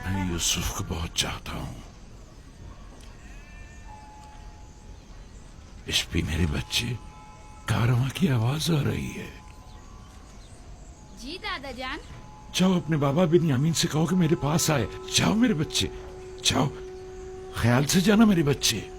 मैं यूसुफ को बहुत चाहता हूँ। इश्पी मेरे बच्चे, कारवां की आवाज आ रही है। जी दादा जान। जाओ अपने बाबा बिन्यामीन से कहो कि मेरे पास आए। जाओ मेरे बच्चे, जाओ, ख्याल से जाना मेरे बच्चे।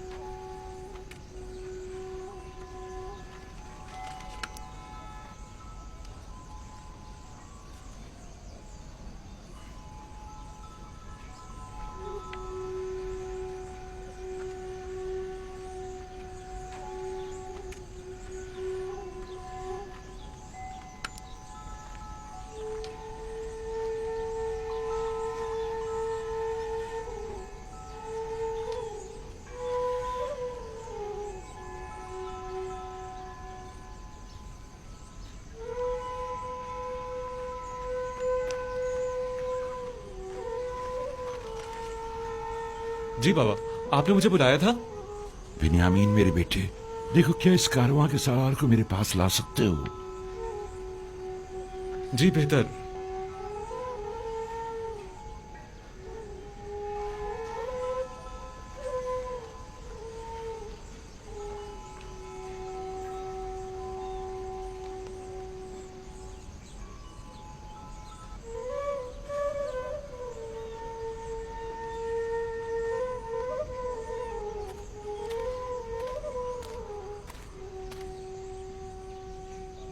जी बाबा, आपने मुझे बुलाया था? बिन्यामीन मेरे बेटे, देखो क्या इस कारवां के सवार को मेरे पास ला सकते हो? जी बेहतर।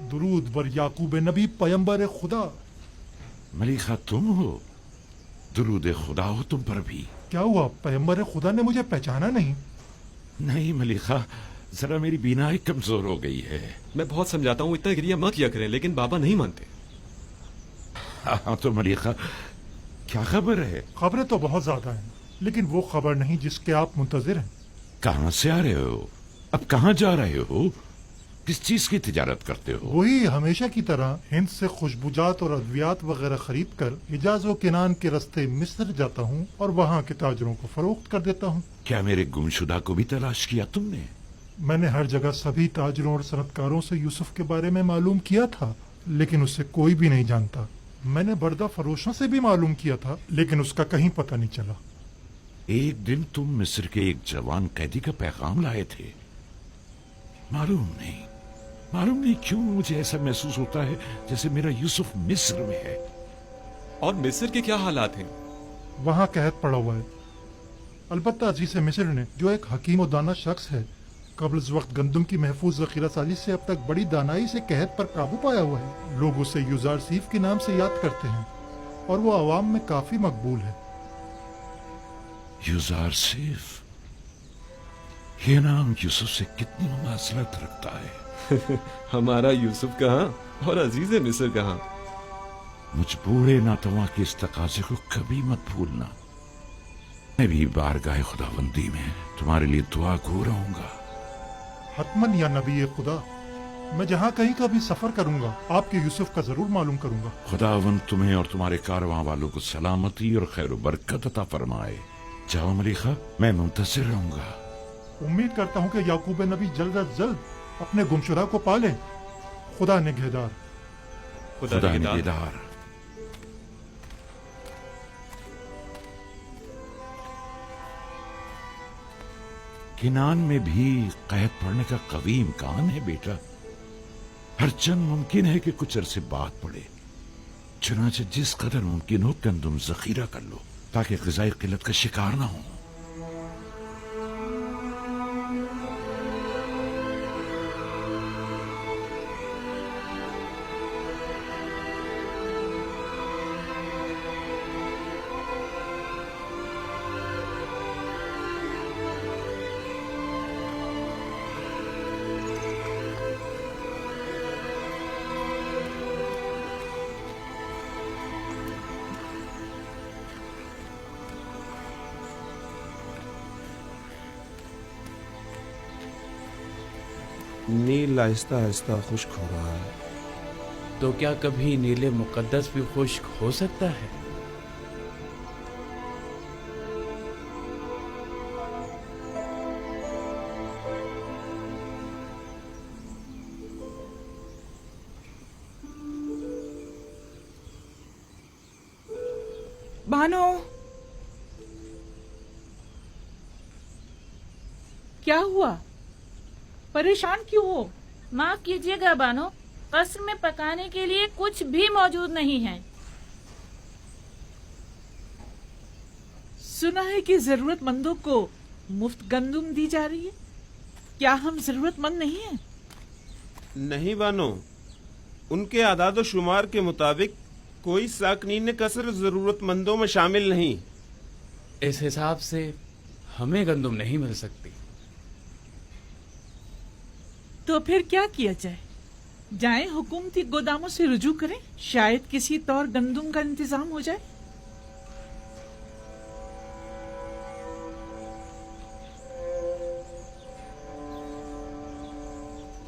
दुरूद बर याकूब नबी पैगंबर खुदा। मलिका तुम हो? दुरूद खुदा हो तुम पर भी। क्या हुआ, पैगंबर खुदा ने मुझे पहचाना नहीं? नहीं मलिका, जरा मेरी बीनाई कमजोर हो गई है। मैं बहुत समझाता हूँ इतना गिरिया मत किया करें, लेकिन बाबा नहीं मानते। हाँ तो मलिका, क्या खबर है? खबरें तो बहुत ज्यादा हैं, लेकिन वो खबर नहीं जिसके आप मुंतजिर हैं। कहाँ से आ रहे हो? अब कहाँ जा रहे हो? किस चीज की तिजारत करते हो? वही हमेशा की तरह हिंद से खुशबुजात और अद्वियात वगैरह खरीद कर हिजाज व किनान के रास्ते मिस्र जाता हूँ और वहाँ के ताजरों को फरोख्त कर देता हूँ। क्या मेरे गुमशुदा को भी तलाश किया तुमने? मैंने हर जगह सभी ताजरों और सनतकारों से यूसुफ के बारे में मालूम किया था, लेकिन उसे कोई भी नहीं जानता। मैंने बर्दा फरोशों से भी मालूम किया था, लेकिन उसका कहीं पता नहीं चला। एक दिन तुम मिस्र के एक जवान कैदी का पैगाम लाए थे। मालूम नहीं क्यों मुझे ऐसा महसूस होता है जैसे मेरा यूसुफ मिस्र में है। और मिस्र के क्या हालात हैं? वहाँ कहत पड़ा हुआ है। अलबत्ता अजीज मिस्र ने, जो एक हकीम और दाना शख्स है, कब्ल वक्त गंदम की महफूज जखीरा साजी से अब तक बड़ी दानाई से कहत पर काबू पाया हुआ है। लोग उसे यूजार सीफ के नाम से याद करते हैं और वो आवाम में काफी मकबूल है। यूजार सीफ, ये नाम यूसुफ से कितनी मुमासलत रखता है। हमारा यूसुफ कहाँ और अजीज मिस्र कहाँ? मुझ बूढ़े नातवा के इस तकाजे को कभी मत भूलना। मैं भी बारगाह खुदाबंदी में तुम्हारे लिए दुआ गो रहूंगा। हतमन या नबी खुदा, मैं जहाँ कहीं का भी सफर करूंगा आपके यूसुफ का जरूर मालूम करूंगा। खुदावंद तुम्हें और तुम्हारे कारवां वालों को सलामती और खैर बरकत अता फरमाए। जाओ मलिका, मैं मुंतजिर रहूंगा। उम्मीद करता हूँ कि याकूब नबी जल्द अज जल्द अपने गुमशुदा को पाले। खुदा निगहदार। खुदा निगहदार। किनान में भी कैद पड़ने का कवी इम्कान है बेटा। हर चंद मुमकिन है कि कुछ अरसे बाद पड़े। चुनाचे जिस कदर मुमकिन हो गंदुम जखीरा कर लो ताकि ग़िज़ाई किल्लत का शिकार ना हो। नील आहिस्ता आहिस्ता खुश्क हो रहा है। तो क्या कभी नीले मुकद्दस भी खुश्क हो सकता है? बानो, क्या हुआ? परेशान क्यों हो? माफ कीजिएगा बानो, कस्र में पकाने के लिए कुछ भी मौजूद नहीं है। सुना है कि जरूरतमंदों को मुफ्त गंदुम दी जा रही है। क्या हम जरूरतमंद नहीं हैं? नहीं बानो, उनके आदाद शुमार के मुताबिक कोई साकनीन कसर जरूरतमंदों में शामिल नहीं। इस हिसाब से हमें गंदुम नहीं मिल सकती। तो फिर क्या किया जाए? जाएं हुकूमती गोदामों से रुजू करें, शायद किसी तौर गंदुम का इंतजाम हो जाए।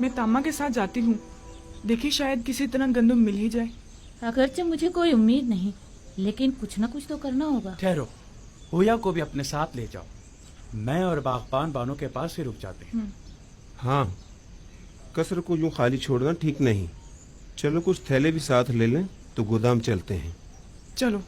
मैं तामा के साथ जाती हूँ, देखिए शायद किसी तरह गंदुम मिल ही जाए। अगरचे मुझे कोई उम्मीद नहीं, लेकिन कुछ न कुछ तो करना होगा। ठहरो, होया को भी अपने साथ ले जाओ। मैं और बागबान बानों के पास ही रुक जाते हैं। हाँ, कसर को यूं खाली छोड़ना ठीक नहीं। चलो कुछ थैले भी साथ ले लें तो गोदाम चलते हैं। चलो।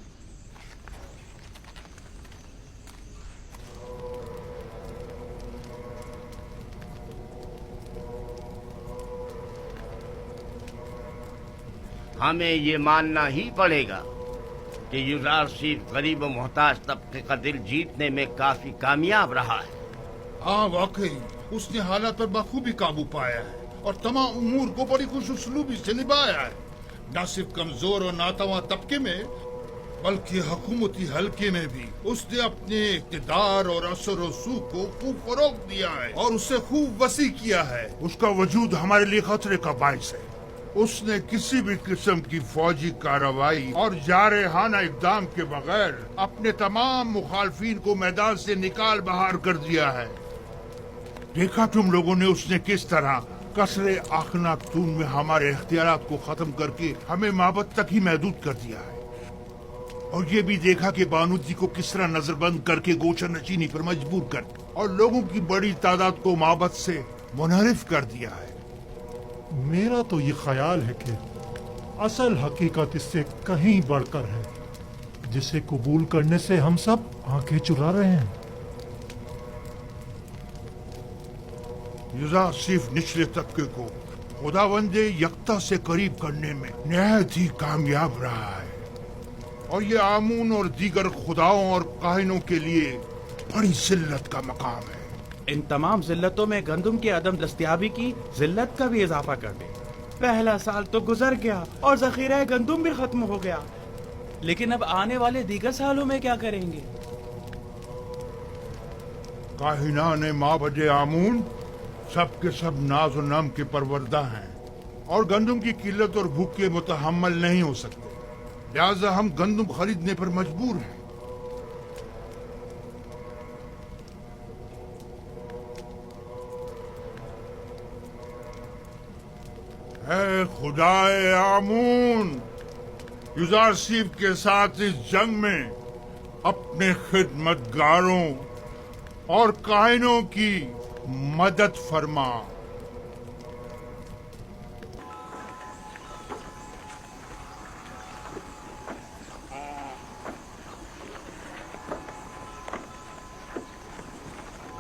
हमें ये मानना ही पड़ेगा कि युजारशिफ गरीब और मोहताज तबके का दिल जीतने में काफी कामयाब रहा है। हाँ वाकई उसने हालात पर बखूबी काबू पाया है और तमाम उमूर को बड़ी खुश उसलूबी से निभाया है। न सिर्फ कमजोर और नातवा तबके में बल्कि हुकूमती हल्के में भी उसने अपने इक़्तिदार और असर और सूख को खूब फरोग दिया है और उसे खूब वसी किया है। उसका वजूद हमारे लिए खतरे का बाइस है। उसने किसी भी किस्म की फौजी कार्रवाई और जारहाना इक़दाम के बगैर अपने तमाम मुखालफीन को मैदान से निकाल बहार कर दिया है। देखा तुम लोगों ने उसने किस तरह कसरे आखनातून में हमारे इख्तियारात को खत्म करके हमें माबद तक ही महदूद कर दिया है। और ये भी देखा कि बानूजी को किस तरह नजरबंद करके गोचर नशीनी पर मजबूर कर और लोगों की बड़ी तादाद को माबद से मुनहरिफ कर दिया है। मेरा तो ये ख्याल है कि असल हकीकत इससे कहीं बढ़कर है, जिसे कबूल करने से हम सब आंखें चुरा रहे हैं। युजारशिफ निचले तबके को खुदावंदे यकता से करीब करने में निहायत ही कामयाब रहा है और ये आमून और दीगर खुदाओं और काहिनों के लिए बड़ी जिल्लत का मकाम है। इन तमाम जिल्लतों में गंदुम की अदम दस्तयाबी की जिल्लत का भी इजाफा कर दे। पहला साल तो गुजर गया और जखीरा गंदुम भी खत्म हो गया, लेकिन अब आने वाले दीगर सालों में क्या करेंगे? काहिनान माबद आमून सब के सब नाज और नम के परवरदा हैं और गंदुम की किल्लत और भूख के मुतहम्मल नहीं हो सकते, लिहाजा हम गंदुम खरीदने पर मजबूर हैं। है खुदाए आमून, युजारशिफ के साथ इस जंग में अपने खिदमतगारों और काहिनों की मदद फरमा।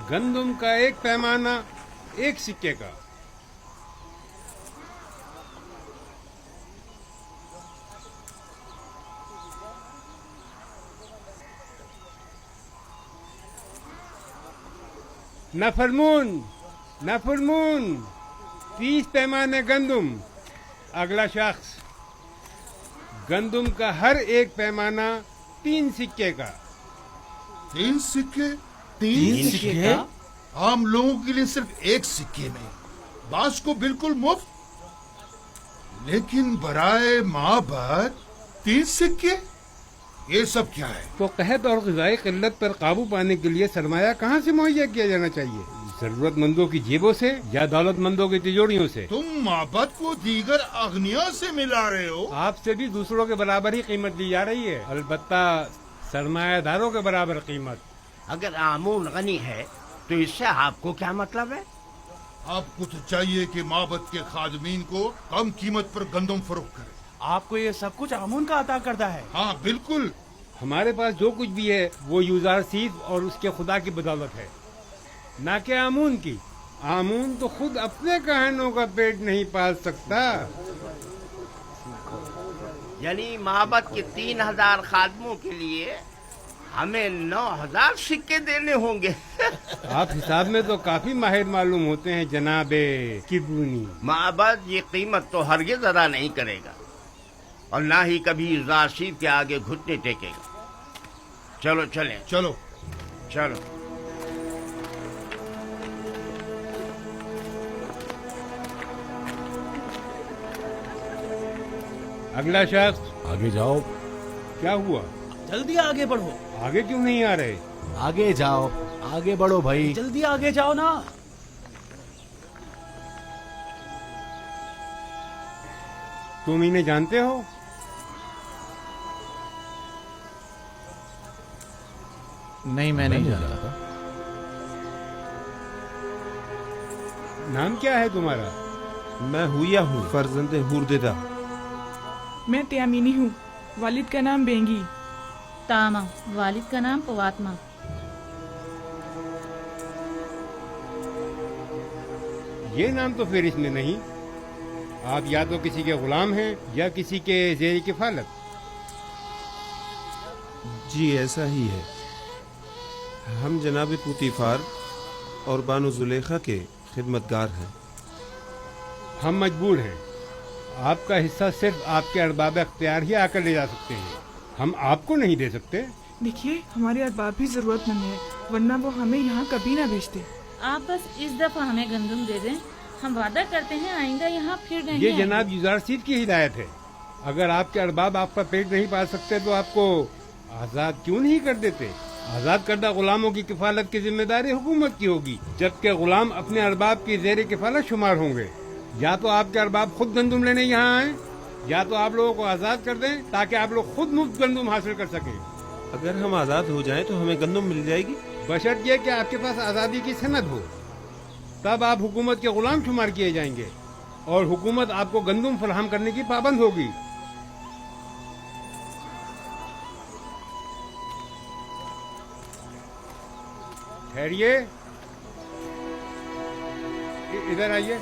गंदुम का एक पैमाना 1 सिक्के का। नफरमून, नफरमून, 30 पैमाने गंदुम। अगला शख्स। गंदुम का हर एक पैमाना 3 सिक्के का। 3 सिक्के? 3 सिक्के? आम लोगों के लिए सिर्फ 1 सिक्के में, बास को बिल्कुल मुफ्त। लेकिन बराए माबद 3 सिक्के? ये सब क्या है? तो कहत और ग़िज़ाई क़िल्लत पर काबू पाने के लिए सरमाया कहाँ से मुहैया किया जाना चाहिए? जरूरतमंदों की जेबों से या दौलतमंदों की तिजोरियों से? तुम माबद को दीगर अगनिया से मिला रहे हो। आपसे भी दूसरों के बराबर ही कीमत ली जा रही है, अलबत्ता सरमायादारों के बराबर कीमत। अगर आमून गनी है तो इससे आपको क्या मतलब है? आपको तो चाहिए कि माबद के खादमीन को कम कीमत पर गंदम फरोख्त करे। आपको ये सब कुछ आमून का अता करता है? हाँ बिल्कुल। हमारे पास जो कुछ भी है वो युजारशिफ और उसके खुदा की बदौलत है। ना कि आमून की। आमून तो खुद अपने कहनों का पेट नहीं पाल सकता। यानी माबद के 3000 खादमों के लिए हमें 9000 सिक्के देने होंगे। आप हिसाब में तो काफी माहिर मालूम होते हैं जनाबे किबरूनी। माबद ये कीमत तो हरगिज़ अदा नहीं करेगा और ना ही कभी राशिद के आगे घुटने टेकेगा। चलो चलें। चलो चलो। अगला शख्स। आगे जाओ। क्या हुआ? जल्दी आगे बढ़ो। आगे क्यों नहीं आ रहे? आगे जाओ, आगे बढ़ो भाई। जल्दी आगे जाओ ना। तुम इन्हें जानते हो? नहीं, मैं नहीं जानता। नाम क्या है तुम्हारा? मैं हुआ हूँ, फर्जंद हुरदेदा। मैं त्यामीनी हूँ, वालिद का नाम बेंगी। तामा, वालिद का नाम पवात्मा। ये नाम तो फिर इसमें नहीं। आप या तो किसी के गुलाम हैं या किसी के ज़ेर किफालत। जी ऐसा ही है। हम जनाब पुतीफार और बानो जुलेखा के खिदमतगार हैं। हम मजबूर हैं। आपका हिस्सा सिर्फ आपके अरबाब अख्तियार ही आकर ले जा सकते हैं। हम आपको नहीं दे सकते। देखिए, हमारे अरबाब भी जरूरतमंद है, वरना वो हमें यहाँ कभी ना भेजते। आप बस इस दफा हमें गंदम दे दें, हम वादा करते हैं आइंदा यहाँ फिर नहीं ये आएंगे। जनाब युजारसीद की हिदायत है। अगर आपके अरबाब आपका पेट नहीं पाल सकते तो आपको आजाद क्यों नहीं कर देते? आजाद करदा गुलामों की किफालत की जिम्मेदारी हुकूमत की होगी, जबकि गुलाम अपने अरबाब की ज़ेर किफालत शुमार होंगे। या तो आपके अरबाब खुद गंदुम लेने यहाँ आए, या तो आप लोगों को आजाद कर दें ताकि आप लोग खुद मुफ्त गंदुम हासिल कर सकें। अगर हम आजाद हो जाएं तो हमें गंदम मिल जाएगी, बशर्त ये कि आपके पास आजादी की सनद हो। तब आप हुकूमत के गुलाम शुमार किए जाएंगे और हुकूमत आपको गंदुम फराहम करने की पाबंद होगी। ठहरिए, इधर आइए।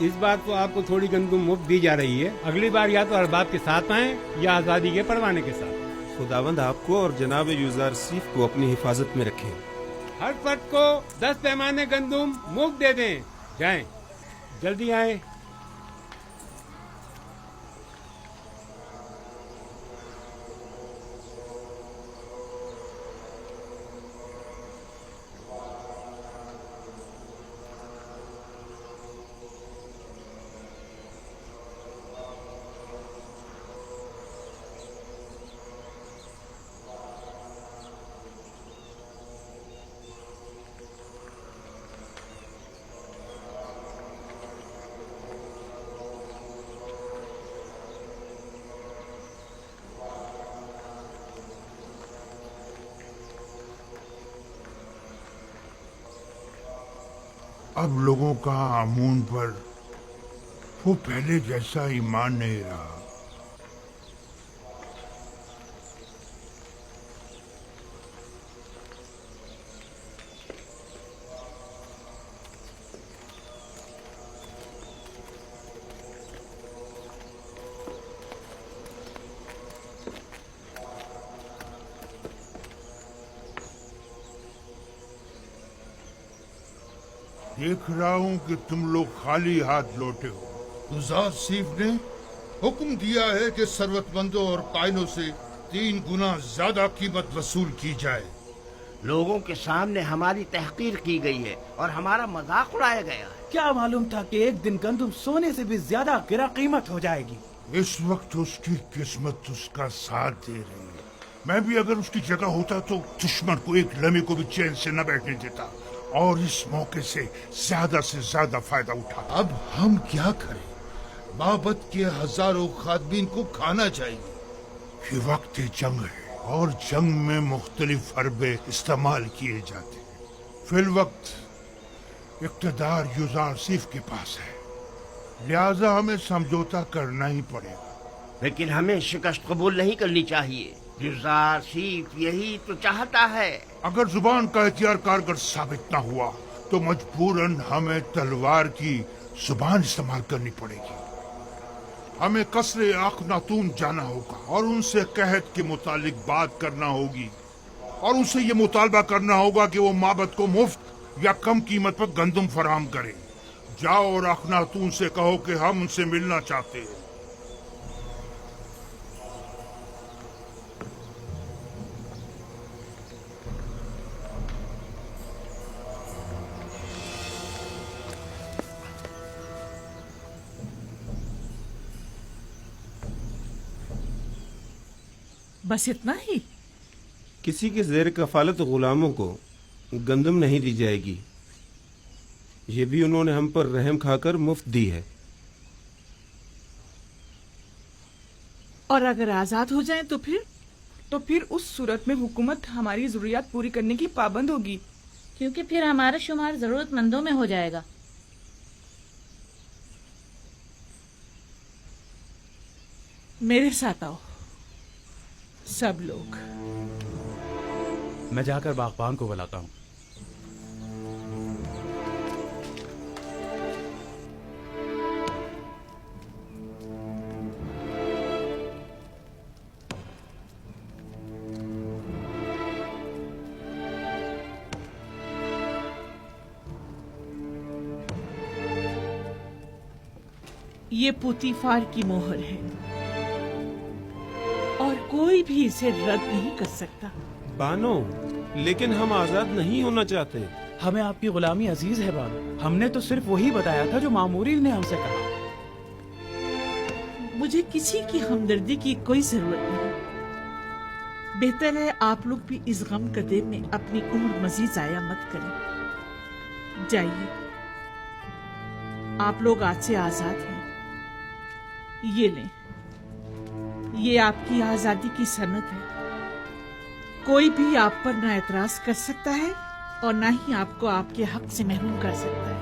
इस बार तो आपको थोड़ी गंदुम मुफ्त दी जा रही है। अगली बार या तो अरबाब के साथ आएं या आजादी के परवाने के साथ। खुदावंद आपको और जनाब युजारसीफ को अपनी हिफाजत में रखें। हर फर्द को 10 पैमाने गंदुम मुफ्त दे दें। जाएं, जल्दी आएं। अब लोगों का आमून पर वो पहले जैसा ईमान नहीं रहा। देख रहा हूं कि तुम लोग खाली हाथ लौटे हो। गुजार सीफ ने हुक्म दिया है कि सरवतमंदों और कायनों से 3 गुना ज्यादा कीमत वसूल की जाए। लोगों के सामने हमारी तहकीर की गई है और हमारा मजाक उड़ाया गया है। क्या मालूम था कि एक दिन गंदुम सोने से भी ज्यादा गिरा कीमत हो जाएगी। इस वक्त उसकी किस्मत उसका साथ दे रही है। मैं भी अगर उसकी जगह होता तो दुश्मन को एक लम्हे को भी चैन से न बैठने देता और इस मौके से ज्यादा फायदा उठा। अब हम क्या करें? बाबत के हजारों खादमीन को खाना चाहिए। ये वक्त जंग है और जंग में मुख्तलिफ हरबे इस्तेमाल किए जाते हैं। फिल वक्त इक़्तिदार युजारसीफ के पास है। लिहाजा हमें समझौता करना ही पड़ेगा। लेकिन हमें शिकस्त कबूल नहीं करनी चाहिए। रिजा सिर्फ यही तो चाहता है। अगर जुबान का इख्तियार कारगर साबित ना हुआ तो मजबूरन हमें तलवार की जुबान इस्तेमाल करनी पड़ेगी। हमें कसरे अखनातून जाना होगा और उनसे कहत के मुतालिक बात करना होगी और उनसे ये मुतालबा करना होगा कि वो माबद को मुफ्त या कम कीमत पर गंदम फराहम करे। जाओ और अखनातून से कहो कि हम उनसे मिलना चाहते हैं। बस इतना ही? किसी के ज़ेर कफालत गुलामों को गंदम नहीं दी जाएगी। ये भी उन्होंने हम पर रहम खाकर मुफ्त दी है। और अगर आजाद हो जाएं तो फिर? तो फिर उस सूरत में हुकूमत हमारी जरूरियात पूरी करने की पाबंद होगी, क्योंकि फिर हमारा शुमार जरूरतमंदों में हो जाएगा। मेरे साथ आओ सब लोग। मैं जाकर बागबान को बुलाता हूँ। ये पुतीफार की मोहर है और कोई भी इसे रद्द नहीं कर सकता। बानो, लेकिन हम आजाद नहीं होना चाहते। हमें आपकी गुलामी अजीज है बानो। हमने तो सिर्फ वही बताया था जो मामूरी ने हमसे कहा। मुझे किसी की हमदर्दी की कोई जरूरत नहीं। बेहतर है आप लोग भी इस गम कदे में अपनी उम्र मजीद जाया मत करें। जाइए, आप लोग आज से आजाद हैं। ये लें, ये आपकी आजादी की सनद है। कोई भी आप पर ना एतराज कर सकता है और ना ही आपको आपके हक से महरूम कर सकता है।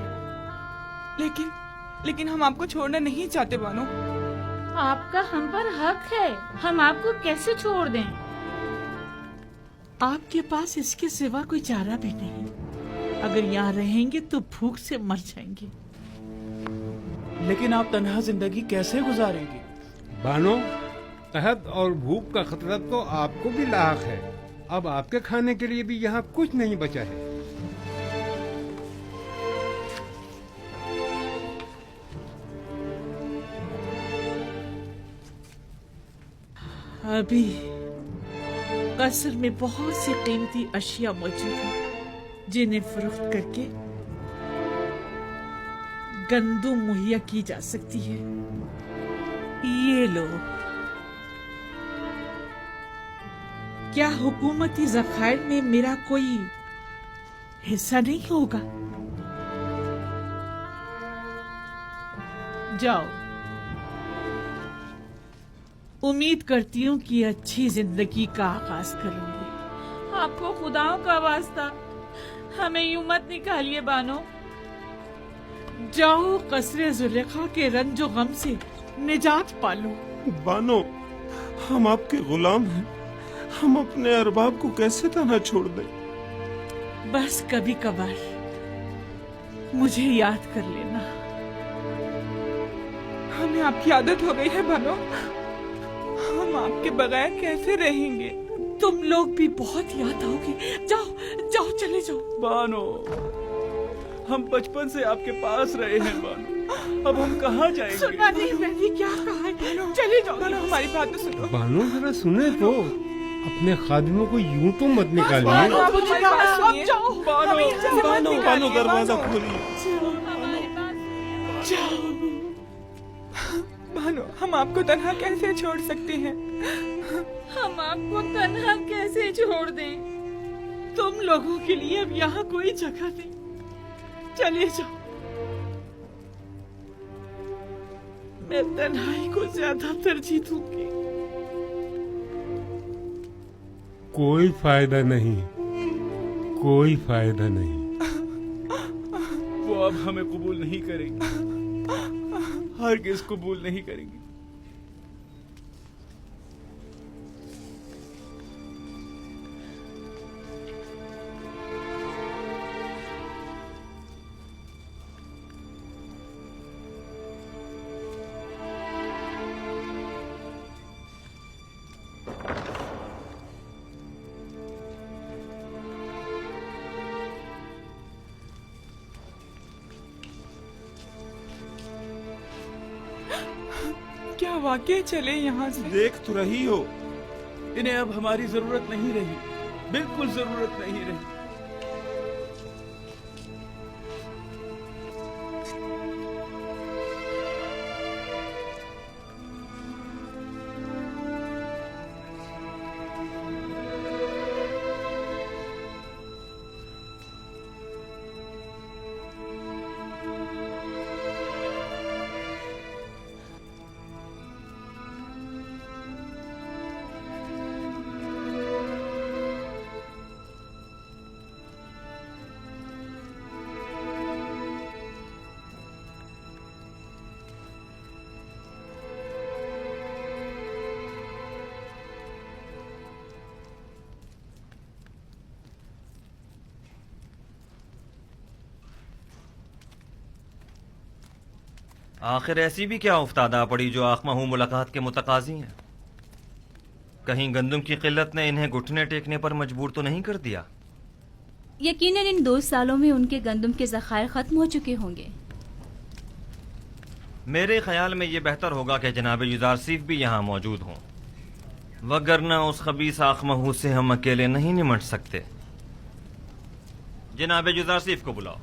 लेकिन हम आपको छोड़ना नहीं चाहते बानो। आपका हम पर हक है, हम आपको कैसे छोड़ दें? आपके पास इसके सिवा कोई चारा भी नहीं। अगर यहाँ रहेंगे तो भूख से मर जाएंगे। लेकिन आप तन्हा जिंदगी कैसे गुजारेंगे? बानो, तहत और भूख का खतरा तो आपको भी लाक है। अब आपके खाने के लिए भी यहाँ कुछ नहीं बचा है। अभी कसर में बहुत सी कीमती अशिया मौजूद हैं जिन्हें फरोख्त करके गंदुम मुहैया की जा सकती है। ये लो। क्या हुकूमती ज़खायर में मेरा कोई हिस्सा नहीं होगा? जाओ। उम्मीद करती हूँ कि अच्छी जिंदगी का आगाज करूंगी। आपको खुदाओं का वास्ता हमें यूं मत निकालिए बानो। जाओ, कसरे जुलेखा के रंजो गम से निजात पालो। बानो, हम आपके गुलाम हैं। हम अपने अरबाब को कैसे तना छोड़ दें? बस कभी कभार मुझे याद कर लेना। हमें आपकी आदत हो गई है बानो। हम आपके बगैर कैसे रहेंगे? तुम लोग भी बहुत याद आओगे। जाओ जाओ, चले जाओ। बानो, हम बचपन से आपके पास रहे हैं बानो। अब हम कहाँ जाएंगे? सुना नहीं मैंने क्या कहा है? चले जाओ। बानो, हमारी बात तो सुनो। बानो, जरा सुने तो। अपने खादिमों को यूं तो मत निकालिए। बानो, दरवाजा खोलिए। बानो, हम आपको तन्हा कैसे छोड़ सकते हैं? हम आपको तन्हा कैसे छोड़ दें? तुम लोगों के लिए अब यहाँ कोई जगह नहीं। चले जाओ। मैं तन्हाई को ज्यादा तरजीह दूंगी। कोई फायदा नहीं, कोई फायदा नहीं। वो अब हमें कबूल नहीं करेंगे। हरगिज कबूल नहीं करेंगे। क्या वाकई चले यहाँ से? देख तो रही हो, इन्हें अब हमारी जरूरत नहीं रही, बिल्कुल जरूरत नहीं रही। आखिर ऐसी भी क्या उफ्तादा पड़ी जो आखमाहू मुलाकात के मुतकाजी हैं? कहीं गंदम की किल्लत ने इन्हें घुटने टेकने पर मजबूर तो नहीं कर दिया? यकीनन इन 2 सालों में उनके गंदम के ज़खायर खत्म हो चुके होंगे। मेरे ख्याल में ये बेहतर होगा कि जनाब युजारसीफ भी यहाँ मौजूद हों, वगरना उस खबीस आखमाहू से हम अकेले नहीं निमट सकते। जनाब युजारसीफ को बुलाओ।